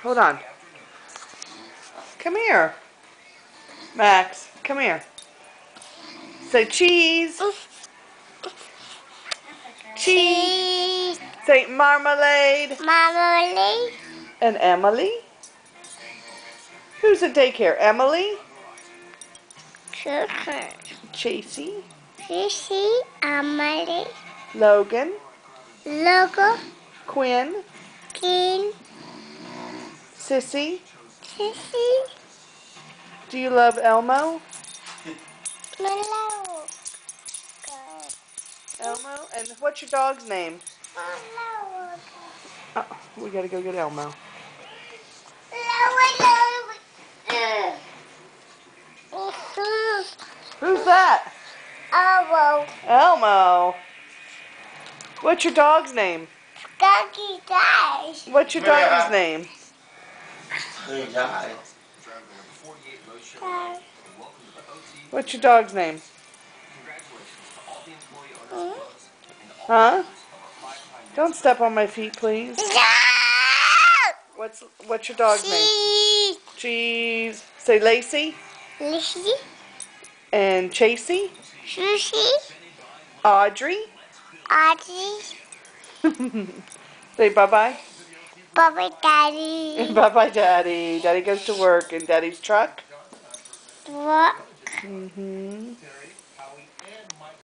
Hold on. Come here. Max, come here. Say cheese. Cheese. Say marmalade. Marmalade. And Emily? Who's at daycare? Emily? Sugar. Chasey? Fishy. Emily. Logan? Logo. Quinn? King. Sissy? Sissy. Do you love Elmo? Mellow. Elmo? And what's your dog's name? Mellow. Oh, we gotta go get Elmo. Who's that? Elmo. Elmo. What's your dog's name? Ducky dies. What's your dog's name? What's your dog's name? Huh? Don't step on my feet, please. What's your dog's name? Cheese. Say Lacey. Lacey. And Chasey. Sushi. Audrey. Audrey. Say bye-bye. Bye-bye, Daddy. Bye-bye, Daddy. Daddy goes to work in Daddy's truck. What? Mm-hmm.